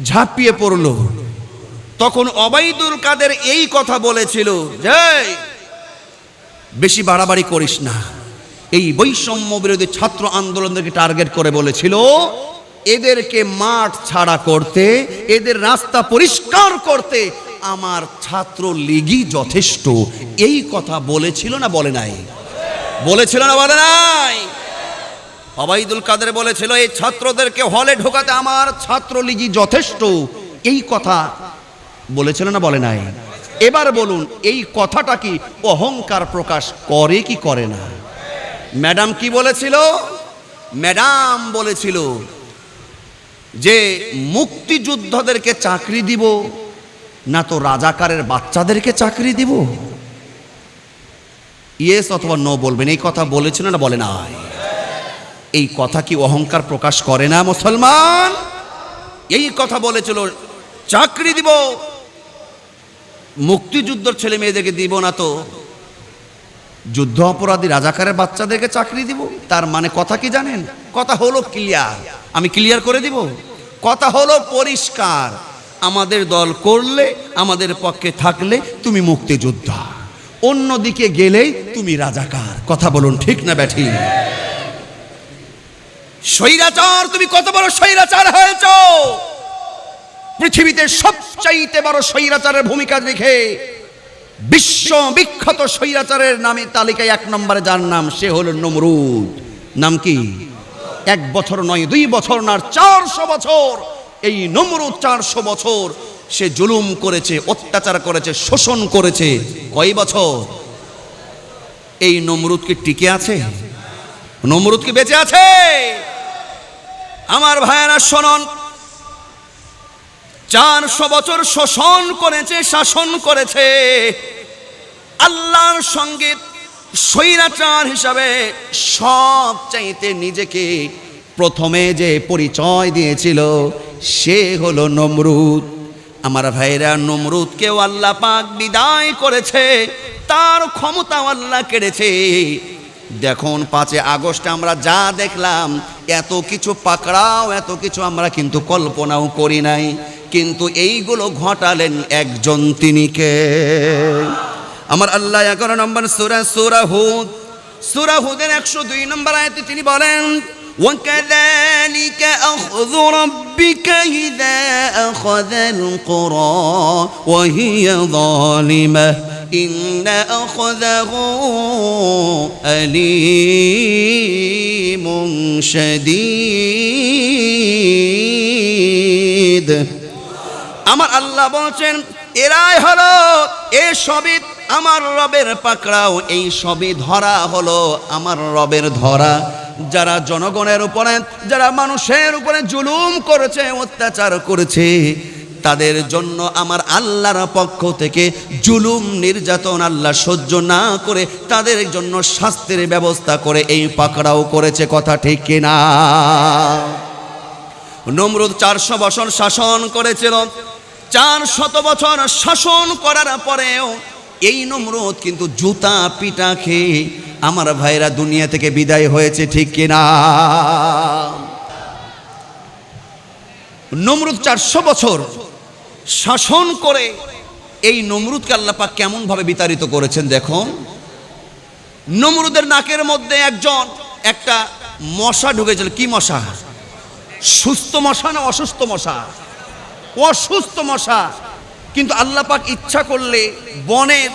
ঝাঁপিয়ে পড়ল, তখন ওবায়দুল কাদের এই কথা বলেছিল যে বেশি বাড়াবাড়ি করিস না। এই বৈষম্য বিরোধী ছাত্র আন্দোলনকে টার্গেট করে বলেছিল, এদেরকে মাঠ ছাড়া করতে, এদের রাস্তা পরিষ্কার করতে আমার ছাত্র লীগই যথেষ্ট। এই কথা বলেছিল না বলে নাই? বলেছিল না বলে নাই? ওবায়দুল কাদের বলেছিল, এই ছাত্রদেরকে হলে ঢোকাতে আমার ছাত্র লীগই যথেষ্ট। এই কথা বলেছিল না বলে নাই? এবার বলুন, এই কথাটা কি অহংকার প্রকাশ করে কি করে না? ম্যাডাম কি বলেছিল? ম্যাডাম বলেছিল যে মুক্তিযোদ্ধাদেরকে চাকরি দিব না তো রাজাকারের বাচ্চাদেরকে চাকরি দিব? ইয়েস অথবা নো বলবেন। এই কথা বলেছিল না বলে নাই? এই কথা কি অহংকার প্রকাশ করে না মুসলমান? এই কথা বলেছিল, চাকরি দিব, মুক্তিযুদ্ধের ছেলে মেয়েদেরকে দিব না তো যুদ্ধ অপরাধী রাজাকারের বাচ্চাদেরকে চাকরি দিব। তার মানে কথা কি জানেন? কথা হলো ক্লিয়ার, আমি ক্লিয়ার করে দিব। কথা হলো পরিষ্কার, আমাদের দল করলে, আমাদের পক্ষে থাকলে তুমি মুক্তিযোদ্ধা, অন্যদিকে গেলেই তুমি রাজাকার। কথা বলুন ঠিক না ব্যাঠি? স্বৈরাচার, তুমি কত বড় স্বৈরাচার হয়েছ। পৃথিবীতে সবচাইতে বড় স্বৈরাচারের ভূমিকা রেখে বিশ্ব বিখ্যাত স্বৈরাচারের নামে তালিকায় 1 নম্বরে যার নাম, সে হলো নমরুদ। নাম কি? 1 বছর নয়, 2 বছর না, 400 বছর। এই নমরুদ 400 বছর সে জুলুম করেছে, অত্যাচার করেছে, শোষণ করেছে। কয় বছর? এই নমরুদ কি টিকে আছে? নমরুদ কি বেঁচে আছে? আমার ভাইয়েরা শুনুন, 400 বছর শোষণ করেছে, শাসন করেছে। আল্লাহর সঙ্গে স্বৈরাচার হিসাবে সবচাইতে নিজেকে প্রথমে যে পরিচয় দিয়েছিল সে হলো নমরুদ। আমার ভাইরা, নমরুদকেও আল্লাহ পাক বিদায় করেছে, তার ক্ষমতা আল্লাহ কেড়েছে। দেখুন 5 আগস্টে আমরা যা দেখলাম, এত কিছু পাকড়াও, এত কিছু আমরা কিন্তু কল্পনাও করি নাই। কিন্তু এইগুলো ঘটালেন একজন, তিনি কে? আমার আল্লাহ 11 নম্বর সূরা হুদ, সূরা হুদের 102 নম্বর আয়াতে তিনি বলেন, وَكَذَلِكَ أَخْذُ رَبِّكَ إِذَا أَخَذَ الْقُرَى وَهِيَ ظَالِمَةٌ إِنَّ أَخْذَهُ أَلِيمٌ شَدِيدٌ। আমার আল্লাহ বলছেন, এরাই হলো, এ সবই আমার রবের পাকড়াও, এই সবই ধরা হলো আমার রবের ধরা। যারা জনগণের উপরে, যারা মানুষের উপরে জুলুম করেছে, অত্যাচার করেছে, তাদের জন্য আমার আল্লাহর পক্ষ থেকে জুলুম নির্যাতন আল্লাহ সহ্য না করে তাদের জন্য শাস্তির ব্যবস্থা করে এই পাকড়াও করেছে। কথা ঠিক কিনা? নমরুদ 400 বছর শাসন করেছিল। 400 বছর শাসন করার পরেও এই নমরুদ কিন্তু জুতা পিটা খেয়ে আমার ভাইরা দুনিয়া থেকে বিদায় হয়েছে। ঠিক কিনা? নমরুদ 400 বছর শাসন করে এই নমরুদকে আল্লাহ পাক কেমন ভাবে বিতাড়িত করেছেন দেখুন। নমরুদের নাকের মধ্যে একটা মশা ঢুকেছিল। কি মশা? সুস্থ মশা না অসুস্থ মশা? অসুস্থ মশা। কিন্তু আল্লাহ পাক ইচ্ছা করলে বনের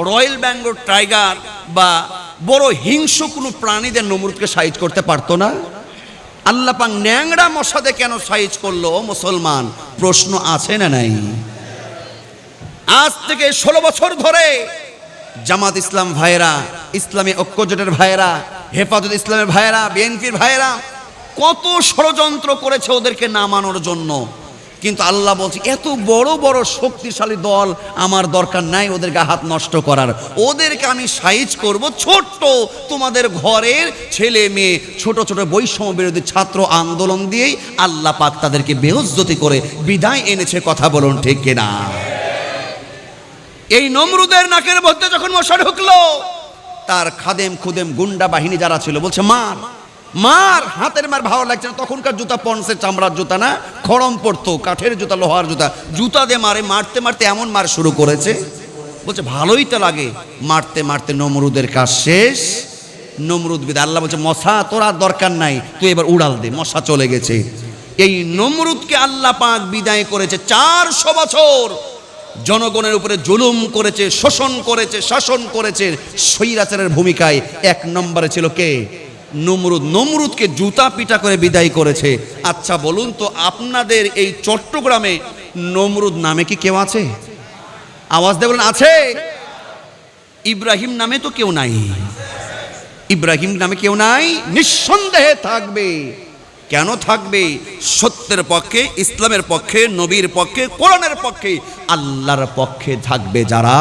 রয়্যাল বেঙ্গল টাইগার বা বড় হিংস্র কোনো প্রাণীদের নমরুদকে সাইজ করতে পারতো না। আল্লাহ পাক ন্যাংরা মশাদের কেন সাইজ করলো? মুসলমান, প্রশ্ন আছে না নাই? আজ থেকে 16 বছর ধরে জামাত ইসলাম ভাইরা, ইসলামী ঐক্যজোটের ভাইরা, হেফাজত ইসলামের ভাইরা, বিএনপির ভাইরা কত ষড়যন্ত্র করেছে ওদেরকে নামানোর জন্য। কিন্তু আল্লাহ বলছে, এত বড় বড় শক্তিশালী দল আমার দরকার নাই ওদেরকে হাত নষ্ট করার। ওদেরকে আমি সাইজ করব ছোট্ট, তোমাদের ঘরের ছেলে মেয়ে, ছোট ছোট বৈষম্য বিরোধী ছাত্র আন্দোলন দিয়েই আল্লাহ পাক তাদেরকে বেইজ্জতি করে বিদায় এনেছে। কথা বলুন ঠিক কিনা? এই নমরুদের নাকের মধ্যে যখন মশা ঢুকলো, তার খাদেম খুদেম গুন্ডা বাহিনী যারা ছিল বলছে, মার মার, হাতের মার ভালো লাগছে না। তখনকার জুতা পন্সের চামড়ার জুতা না, খড়ম পড়তো, কাঠের জুতা, লোহার জুতা, জুতা দিয়ে মারে। মারতে মারতে এমন মার শুরু করেছে, বলছে ভালোই তো লাগে। মারতে মারতে নমরুদের কাজ শেষ। নমরুদ বিদায়। আল্লাহ বলছে, মশা তোর আর দরকার নাই, তুই এবার উড়াল দে। মশা চলে গেছে। এই নমরুদকে আল্লাহ পাক বিদায় করেছে। 400 বছর জনগণের উপরে জুলুম করেছে, শোষণ করেছে, শাসন করেছে। স্বৈরাচারের ভূমিকায় 1 নম্বরে ছিল কে? নমরুদ। নমরুদকে জুতা পিটা করে বিদায় করেছে। আচ্ছা বলুন তো, আপনাদের এই চট্টগ্রামে নমরুদ নামে কি কেউ আছে? আওয়াজ দিয়ে বলেন, আছে? ইব্রাহিম নামে তো কেউ নাই। ইব্রাহিম নামে কেউ নাই? নিঃসন্দেহে থাকবে। কেন থাকবে? সত্যের পক্ষে, ইসলামের পক্ষে, নবীর পক্ষে, কোরআনের পক্ষে, আল্লাহর পক্ষে থাকবে যারা,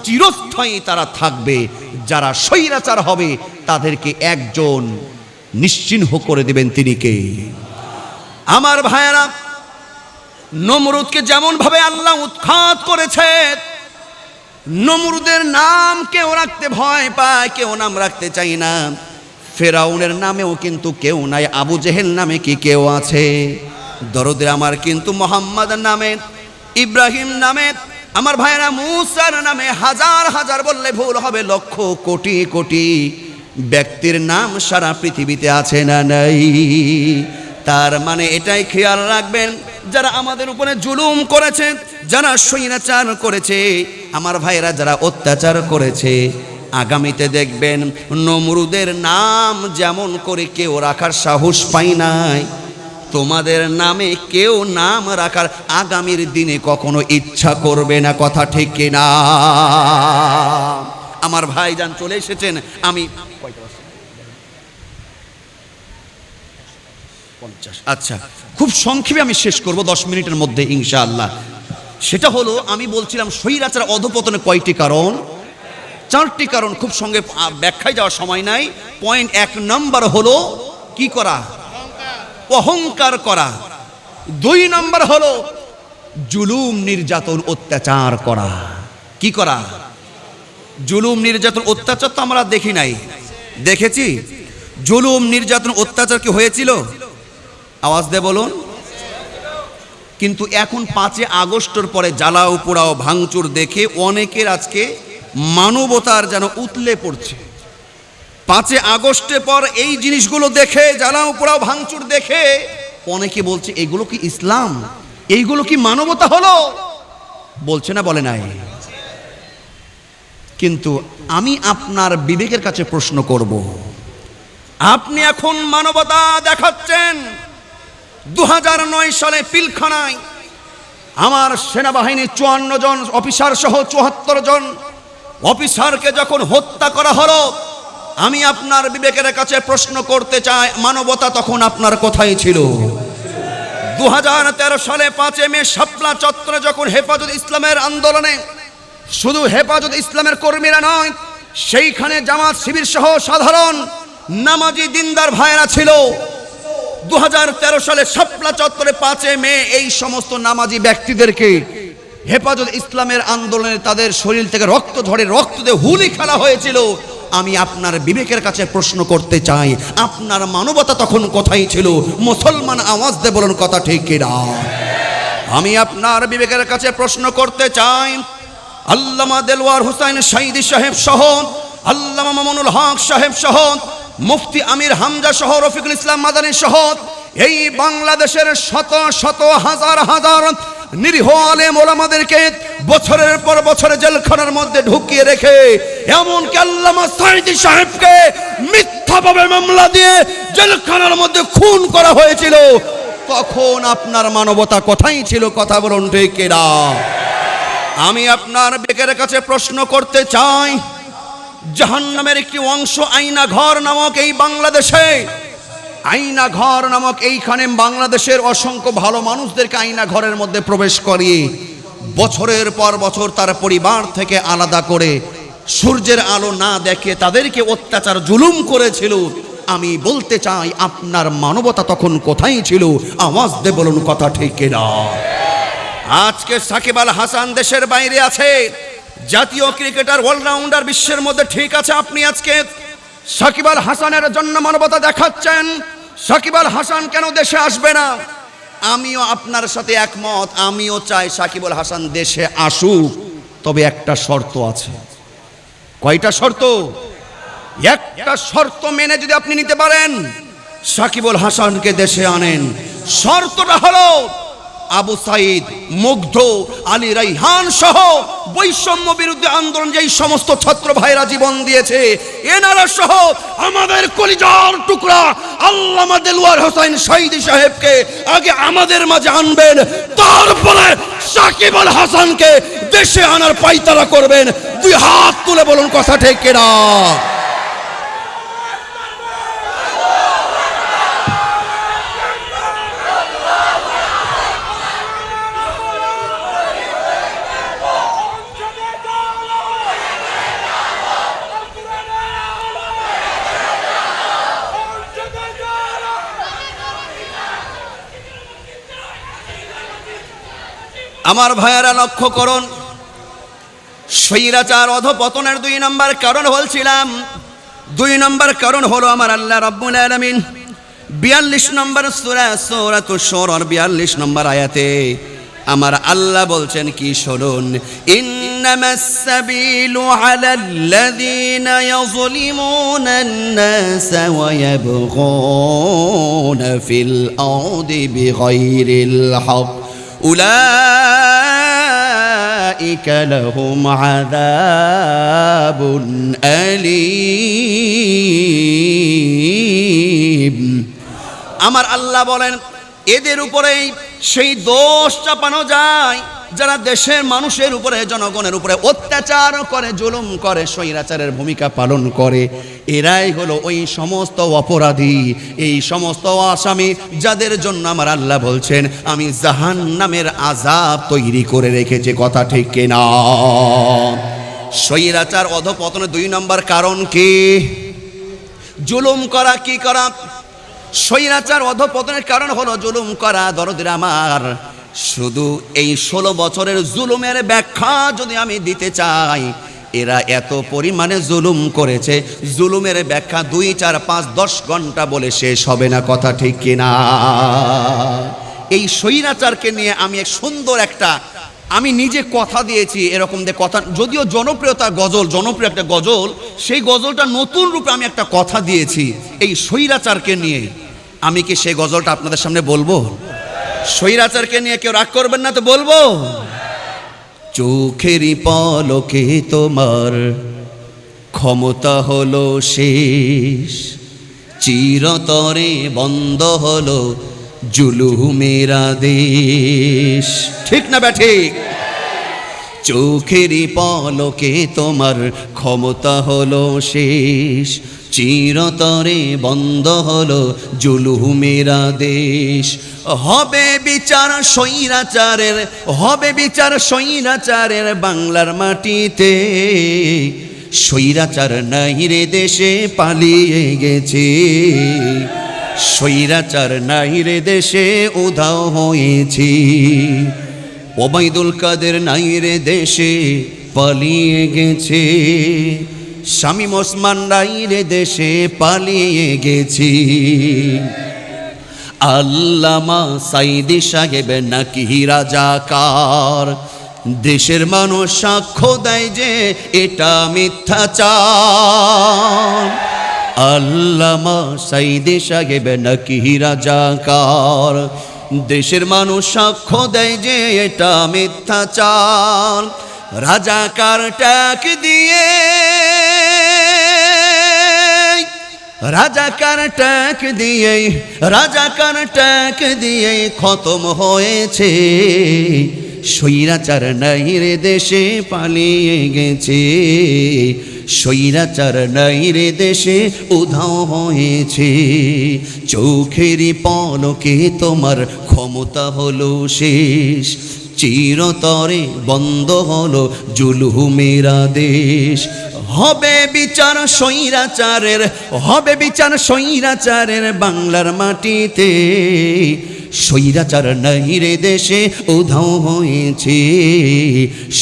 চিরস্থায়ী তারা থাকবে। যারা স্বৈরাচার হবে তাদেরকে একজন নিশ্চিহ্ন করে দিবেন। তিনি কে? আমার ভাইয়েরা, নমরুদকে যেমন ভাবে আল্লাহ উৎখাত করেছে, নমরুদের নাম কেউ রাখতে ভয় পায়, কেউ নাম রাখতে চাই না। ফেরাউনের নামেও কিন্তু কেউ নাই, আবু জেহেল নামে কি কেউ আছে? দরদে আমার কিন্তু মোহাম্মদ নামে, ইব্রাহিম নামে, আমার ভাইরা মুসার নামে, হাজার হাজার বললে ভুল হবে, লক্ষ কোটি কোটি ব্যক্তির নাম সারা পৃথিবীতে আছে না নাই? তার মানে এটাই খেয়াল রাখবেন, যারা আমাদের উপরে জুলুম করেছে, যারা স্বৈরাচার করেছে, আমার ভাইরা যারা অত্যাচার করেছে, আগামীতে দেখবেন নমরুদের নাম যেমন করে কেউ রাখার সাহস পাই নাই, তোমাদের নামে কেউ নাম রাখার আগামীর দিনে কখনো ইচ্ছা করবে না। কথা ঠিক কিনা? আমার ভাইজান চলে এসেছেন, আমি আচ্ছা খুব সংক্ষেপে আমি শেষ করব 10 মিনিটের মধ্যে ইনশাআল্লাহ। সেটা হলো, আমি বলছিলাম স্বৈরাচার অধপতনে কয়টি কারণ? 4টি কারণ। খুব সঙ্গে ব্যাখ্যায় যাওয়ার সময় নাই। পয়েন্ট 1 নম্বর হলো কি করা? অহংকার করা। 2 নম্বর হলো জুলুম নির্যাতন অত্যাচার করা। কি করা? জুলুম নির্যাতন অত্যাচার তো আমরা দেখি নাই, দেখেছি? জুলুম নির্যাতন অত্যাচার কি হয়েছিল? আওয়াজ দিয়ে বলুন। কিন্তু এখন 5 আগস্টের পরে জ্বালাও পোড়াও ভাঙচুর দেখে অনেকের আজকে মানবতার যেন উতলে পড়ছে। 5 আগস্টের পর এই জিনিসগুলো দেখে, জ্বালাও পোড়াও ভাঙচুর দেখে অনেকে বলছে এগুলো কি ইসলাম? এইগুলো কি মানবতা হলো? বলছে না, বলে নাই? কিন্তু আমি আপনার বিবেকের কাছে প্রশ্ন করব, আপনি এখন মানবতা দেখাচ্ছেন। 2009 সালে পিলখানায় আমার সেনাবাহিনী 54 জন অফিসার সহ 74 জন অফিসারকে যখন হত্যা করা হলো, আমি আপনার বিবেকের কাছে প্রশ্ন করতে চাই, মানবতা তখন আপনার কোথায় ছিল? 2013 সালে 5 মে শাপলা চত্বরে যখন হেফাজত ইসলামের আন্দোলনে শুধু হেফাজত ইসলামের কর্মীরা নয়, সেইখানে জামাত শিবির সহ সাধারণ নামাজি দিনদার ভাইরা ছিল। 2013 সালে শাপলা চত্বরে 5 মে এই সমস্ত নামাজি ব্যক্তিদেরকে হেফাজত ইসলামের আন্দোলনে তাদের শরীর থেকে রক্ত ঝরে, রক্ত দিয়ে হুলি খেলা হয়েছিল। আমি আপনার বিবেকের কাছে প্রশ্ন করতে চাই, আপনার মানবতা তখন কোথায় ছিল? মুসলমান আওয়াজ দিয়ে বলুন, কথা ঠিক কিনা? আমি আপনার বিবেকের কাছে প্রশ্ন করতে চাই, আল্লামা দেলওয়ার হোসেন শহীদ সাহেব সহ, আল্লামা মামুনুল হক সাহেব সহ, মুফতি আমির হামজা সহ, রফিকুল ইসলাম মাদানী সহ এই বাংলাদেশের শত শত হাজার হাজার নিরীহ আলেম ওলামাদেরকে বছরের পর বছর জেলখানার মধ্যে ঢুকিয়ে রেখে, এমনকি আল্লামা সাঈদী সাহেবকে মিথ্যাভাবে মামলা দিয়ে জেলখানার মধ্যে খুন করা হয়েছিল। তখন আপনার মানবতা কোথায় ছিল? কথা বলুন ঠিক কিনা? আমি আপনার বিবেকের কাছে প্রশ্ন করতে চাই, জাহান্নামের একটি অংশ আয়না ঘর নামক এই বাংলাদেশে, আয়না ঘর নামক এইখানে বাংলাদেশের অসংখ্য ভালো মানুষদেরকে আয়না ঘরের মধ্যে প্রবেশ করিয়ে বছরের পর বছর তার পরিবার থেকে আলাদা করে সূর্যের আলো না দেখে তাদেরকে অত্যাচার জুলুম করেছিল। আমি বলতে চাই, আপনার মানবতা তখন কোথায় ছিল? আওয়াজ দিয়ে বলুন, কথা ঠিক কিনা? আজকে সাকিব আল হাসান দেশের বাইরে আছে, জাতীয় ক্রিকেটার, অলরাউন্ডার, বিশ্বের মধ্যে ঠিক আছে। আপনি আজকে সাকিব আল হাসানের জন্য মানবতা দেখাচ্ছেন, সাকিব আল হাসান কেন দেশে আসবে না? আমিও আপনার সাথে একমত, আমিও চাই সাকিব আল হাসান দেশে আসুক, তবে একটা শর্ত আছে। কয়টা শর্ত? একটা শর্ত মেনে যদি আপনি নিতে পারেন, সাকিব আল হাসানকে দেশে আনেন। শর্তটা হলো আবু সাইদ, মুগ্ধ, আলী রাইহান সহ বৈষম্য বিরুদ্ধে আন্দোলন যেই সমস্ত ছাত্র ভাইরা জীবন দিয়েছে, এনারা সহ আমাদের কলিজার টুকরা আল্লামা দেলওয়ার হোসেন শহীদী সাহেবকে আগে আমাদের মাঝে আনবেন, তারপরে সাকিব আল হাসানকে দেশে আনার পায়তারা করবেন। 2 হাত তুলে বলুন, কথা ঠিক কিনা? আমার ভাইয়ারা লক্ষ্য করুন, স্বৈরাচার অধপতনের 2 নম্বর কারণ বলছিলাম দুই নম্বর কারণ হলো আমার আল্লাহ রাব্বুল আলামিন 42 নম্বর সূরা সূরাতুশ শুরার 42 নম্বর আয়াতে আমার আল্লাহ বলছেন কি শুনুন, ইন্নামাস সাবিলু আলাল্লাযীনা ইয়াযলিমুনান নাস ওয়া ইয়াবগুনা ফিল আরদি বিগাইরিল হক উলাইকা লাহুম আযাবুন আলীম। আমার আল্লাহ বলেন এদের উপরেই সেই দোষ চাপানো যায় যারা দেশের মানুষের উপরে, জনগণের উপরে অত্যাচার করে, জুলুম করে, স্বৈরাচারের ভূমিকা পালন করে। এরাই হলো ওই সমস্ত অপরাধী, এই সমস্ত আসামি যাদের জন্য আমার আল্লাহ বলছেন আমি জাহান্নামের আযাব তৈরি করে রেখেছি। কথা ঠিক কিনা? স্বৈরাচার অধঃপতনের দুই নম্বর কারণ কি? জুলুম করা। কি করা? স্বৈরাচার অধঃপতনের কারণ হলো জুলুম করা। দরদের আমার, শুধু এই 16 বছরের জুলুমের ব্যাখ্যা যদি আমি দিতে চাই, এরা এত পরিমাণে জুলুম করেছে, জুলুমের ব্যাখ্যা 2, 4, 5, 10 ঘন্টা বলে শেষ হবে না। কথা ঠিক কিনা? এই স্বৈরাচারকে নিয়ে আমি এক সুন্দর একটা, আমি নিজে কথা দিয়েছি এরকম যে কথা, যদিও জনপ্রিয়তা গজল, জনপ্রিয় একটা গজল, সেই গজলটা নতুন রূপে আমি একটা কথা দিয়েছি এই স্বৈরাচারকে নিয়ে। আমি কি সেই গজলটা আপনাদের সামনে বলবো? স্বৈরাচারকে নিয়ে কেউ রাগ করবেন না তো বলবো। চোখেরই পলকে তোমার ক্ষমতা হলো শেষ, চিরতরে বন্ধ হলো জুলুমের আদেশ। ঠিক না ব্যাঠিক? চোখেরই পলকে তোমার ক্ষমতা হলো শেষ, চিরতরে বন্ধ হলো জুলুমের আদেশ। হবে বিচার স্বৈরাচারের, হবে বিচার স্বৈরাচারের বাংলার মাটিতে। স্বৈরাচার নাই রে দেশে পালিয়ে গেছে, স্বৈরাচার নাই রে দেশে উধাও হয়েছে। ওবায়দুল কাদের নাই রে দেশে পালিয়ে গেছে, শামীম ওসমান নাই রে দেশে পালিয়ে গেছে। আল্লামা সাইদি সাহেব নাকি রাজাকার, দেশের মানুষ সাক্ষ্য দেয় যে এটা মিথ্যাচার। আল্লামা সাইদি সাহেব নাকি রাজাকার, দেশের মানুষ সাক্ষ্য দেয় যে এটা মিথ্যাচার। রাজাকার টাক দিয়ে, রাজাকার টাক দিয়ে, রাজাকার টাক দিয়ে খতম হয়েছে। স্বৈরাচার নাই রে দেশে পালিয়ে গেছে, স্বৈরাচার নাই রে দেশে উধাও হয়েছে। চোখেরই পলকে তোমার ক্ষমতা হলো শেষ, চিরতরে বন্ধ হলো জুলুমের আদেশ। হবে বিচার স্বৈরাচারের, হবে বিচার স্বৈরাচারের বাংলার মাটিতে। স্বৈরাচার নাই রে দেশে উধাও হয়েছে,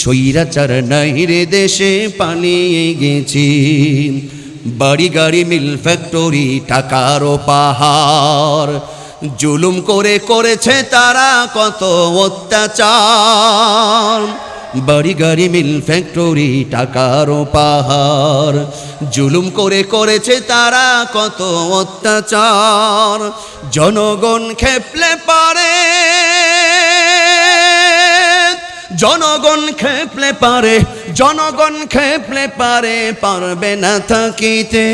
স্বৈরাচার নাই রে দেশে পালিয়ে গেছে। বাড়ি গাড়ি মিল ফ্যাক্টরি টাকারও পাহাড়, জুলুম করে করেছে তারা কত অত্যাচার। বাড়ি গাড়ি মিল ফ্যাক্টরি টাকারও পাহাড়, জুলুম করে করেছে তারা কত অত্যাচার। জনগণ খেপলে পারে, জনগণ খেপলে পারে, জনগণ খেপলে পারে, পারবে না থাকিতে।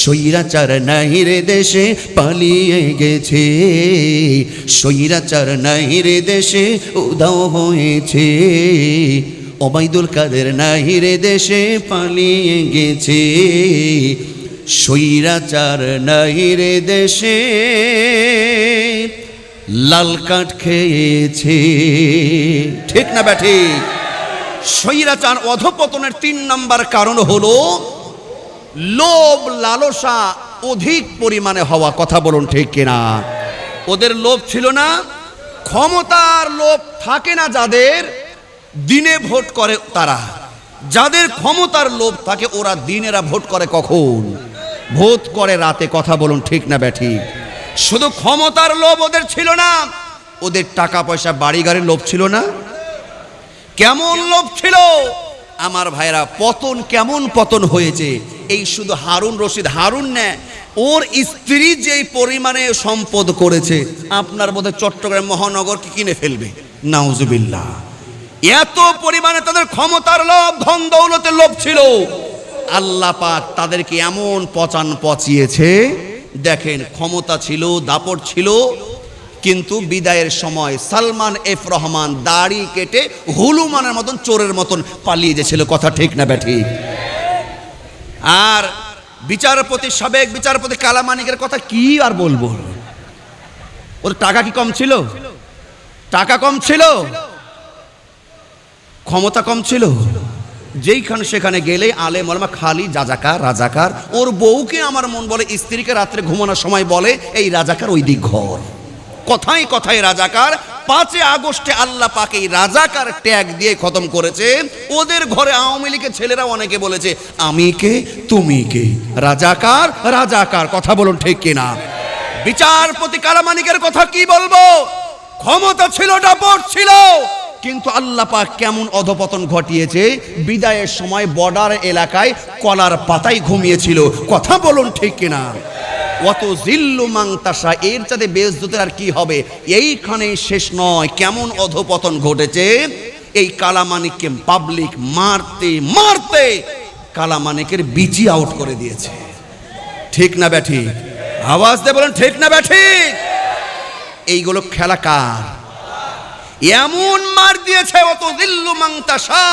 স্বৈরাচার নাই রে দেশে পালিয়ে গেছে, স্বৈরাচার নাই রে দেশে উধাও হয়েছে। ওবায়দুল কাদের নাই রে দেশে পালিয়ে গেছে, স্বৈরাচার নাই রে দেশে লাল কাঠ খেয়েছে। ঠিক না ব্যাঠিক? স্বৈরাচার অধঃপতনের 3 নম্বর কারণ হলো লোভ লালসা অধিক পরিমাণে হওয়া। কথা বলুন ঠিক কিনা? ওদের লোভ ছিল না, ক্ষমতার লোভ থাকে না যাদের, দিনে ভোট করে তারা, যাদের ক্ষমতার লোভ থাকে ওরা দিনেরা ভোট করে কখন? ভোট করে রাতে। কথা বলুন ঠিক না ব্যাঠিক? শুধু ক্ষমতার লোভ ওদের ছিল না, ওদের টাকা পয়সা বাড়ি গাড়ির লোভ ছিল না? কেমন লোভ ছিল আমার ভাইরা! পতন কেমন পতন হয়েছে! এই শুধু হারুন রশিদ, হারুন না, ওর স্ত্রী যেই পরিমাণে সম্পদ করেছে আপনার বোধহয় চট্টগ্রাম মহানগরকে কিনে ফেলবে। নাউজুবিল্লাহ। এত পরিমাণে তাদের ক্ষমতার লোভ, ধন দৌলতের লোভ ছিল। আল্লাহ পাক তাদেরকে এমন পচিয়েছে। দেখেন, ক্ষমতা ছিল, দাপট ছিল, কিন্তু বিদায়ের সময় সালমান এফ রহমান দাড়ি কেটে হুলুমানের মতন, চোরের মতন পালিয়ে গেছিল। কথা ঠিক না ব্যাঠিক? আর বিচারপতি, সাবেক বিচারপতি কালামানিকের কথা কি আর বলবো? ওর টাকা কি কম ছিল? টাকা কম ছিল? ক্ষমতা কম ছিল? যেইখানে সেখানে গেলে আলেম ওলামা খালি রাজাকার রাজাকার। ওর বউকে আমার মন বলে, স্ত্রীকে রাত্রে ঘুমানোর সময় বলে এই রাজাকার ওই দিক ঘর। কথায় কথায় রাজাকার। 5 আগস্টে আল্লাহ পাক এই রাজাকার ট্যাগ দিয়ে খতম করেছে। ওদের ঘরে আওয়ামী লীগের ছেলেরা অনেকে বলেছে আমি কে তুমি কে, রাজাকার রাজাকার। কথা বলুন ঠিক কিনা? বিচারপতি কালামানিকের কথা কি বলবো? ক্ষমতা ছিল, দাপট ছিল, কিন্তু আল্লাহ পাক কেমন অধপতন ঘটিয়েছে। বিদায়ের সময় বর্ডার এলাকায় কলার পাতায় ঘুমিয়েছিল। কথা বলুন ঠিক কিনা? অত জিল্লু মাংতাসা, এর চাঁদে বেইজ্জতের আর কি হবে? এইখানে শেষ নয়, কেমন অধপতন ঘটেছে। এই কালামানিককে পাবলিক মারতে মারতে কালামানিকের বিচি আউট করে দিয়েছে। ঠিক না ব্যাঠিক? আওয়াজ দিয়ে বলেন ঠিক না ব্যাঠিক? এইগুলো খেলা কার? এমন মার দিয়েছে, অত জিল্লু মাংতাসা।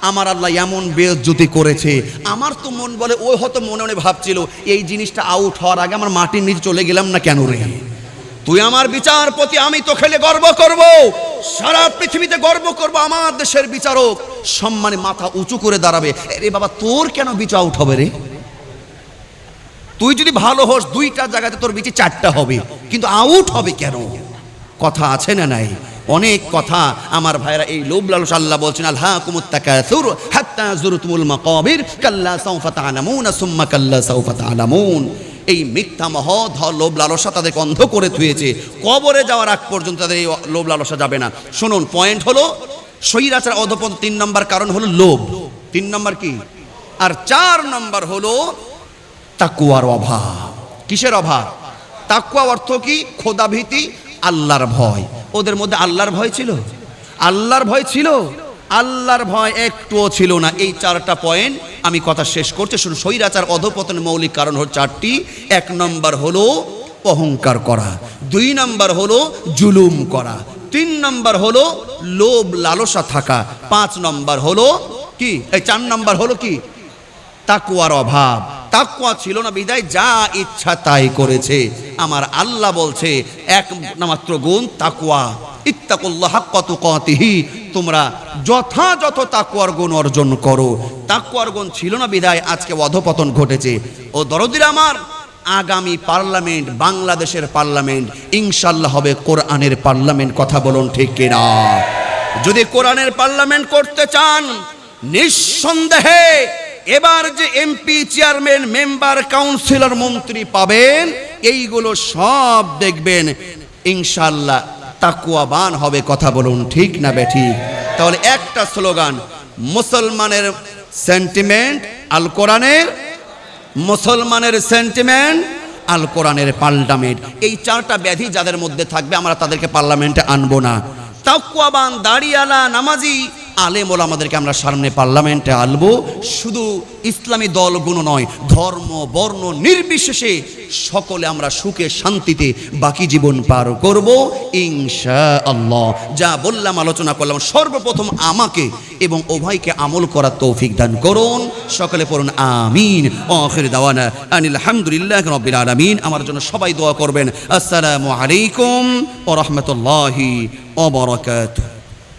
আমার আল্লাহ এমন বেইজ্জতি করেছে। আমার তো মন বলে, ওই হয়তো মনে মনে ভাবছিল এই জিনিসটা আউট হওয়ার আগে আমার মাটির নিচে চলে গেলাম না কেন রে? তুই আমার বিচারপতি, আমি তো খেলে গর্ব করব, সারা পৃথিবীতে গর্ব করব। আমার দেশের বিচারক সম্মানে মাথা উঁচু করে দাঁড়াবে। রে বাবা, তোর কেন বিচার আউট হবে রে? তুই যদি ভালো হোস, 2টা জায়গাতে তোর বিচার 4টা হবে, কিন্তু আউট হবে কেন? কথা আছে না নাই? অনেক কথা আমার ভাইরা। এই লোভ লালসা, আল্লাহ বলছেন আলহাকুমুত তাকাসুর হাত্তা যুরতুমুল মাকাবির কাল্লা সাউফা তা'লামুন সুম্মা কাল্লা সাউফা তা'লামুন। এই মিথ্যা মহৎ লোভ লালসা তাদের অন্ধ করে থুয়েছে। কবরে যাওয়ার আগ পর্যন্ত তাদের এই লোভ লালসা যাবে না। শুনুন, পয়েন্ট হলো স্বৈরাচার অধপতন 3 নম্বর কারণ হলো লোভ। 3 নম্বর কি? আর 4 নম্বর হলো তাকওয়ার অভাব। কিসের অভাব? তাকওয়া অর্থ কি? খোদাভীতি, আল্লাহর ভয়। ওদের মধ্যে আল্লাহর ভয় ছিল? আল্লাহর ভয় ছিল? আল্লাহর ভয় একটুও ছিল না। এই 4টা পয়েন্ট আমি কথা শেষ করতে শুরু। স্বৈরাচার অধপতনের মৌলিক কারণ হলো 4টি। 1 নম্বর হলো অহংকার করা, 2 নম্বর হলো জুলুম করা, 3 নম্বর হলো লোভ লালসা থাকা, 5 নম্বর হলো কি? এই 4 নম্বর হলো কি? তাকওয়ার অভাব। তাকওয়া ছিল না বিদায় যা ইচ্ছা তাই করেছে। আমার আল্লাহ বলছে একমাত্র গুণ তাকওয়া। ইত্তাকুল্লাহ হাক্কা তুকাতিহি, তোমরা যথাযথ তাকওয়ার গুণ অর্জন করো। তাকওয়ার গুণ ছিল না বিদায় আজকে অধপতন ঘটেছে। ও দরদিরা আমার, আগামী পার্লামেন্ট, বাংলাদেশের পার্লামেন্ট ইনশাআল্লাহ হবে কোরআনের পার্লামেন্ট। কথা বলুন ঠিক কিনা? যদি কোরআনের পার্লামেন্ট করতে চান, নিঃসন্দেহে এবার যে এমপি, চেয়ারম্যান, মেম্বার, কাউন্সিলর, মন্ত্রী পাবেন, এইগুলো সব দেখবেন ইনশাআল্লাহ তাকওয়াবান হবে। কথা বলুন ঠিক না বেঠিক? তাহলে একটা স্লোগান, মুসলমানের সেন্টিমেন্ট আল কোরআনের, মুসলমানের সেন্টিমেন্ট আল কোরআনের পার্লামেন্ট। এই 4টা ব্যাধি যাদের মধ্যে থাকবে আমরা তাদেরকে পার্লামেন্টে আনবো না। তাকওয়াবান, দাড়িয়ালা, নামাজি আলেম ওলামাদেরকে আমরা সামনে পার্লামেন্টে আনবো। শুধু ইসলামী দলগুলো নয়, ধর্ম বর্ণ নির্বিশেষে সকলে আমরা সুখে শান্তিতে বাকি জীবন পার করব ইনশাআল্লাহ। যা বললাম, আলোচনা করলাম, সর্বপ্রথম আমাকে এবং উভয়কে আমল করার তৌফিক দান করুন। সকলে পড়ুন আমিন। আখির দাওয়ানা আনিল হামদুলিল্লাহি রাব্বিল আলামিন। আমার জন্য সবাই দোয়া করবেন। আসসালামু আলাইকুম ওয়া রাহমাতুল্লাহি ওয়া বারাকাতুহু।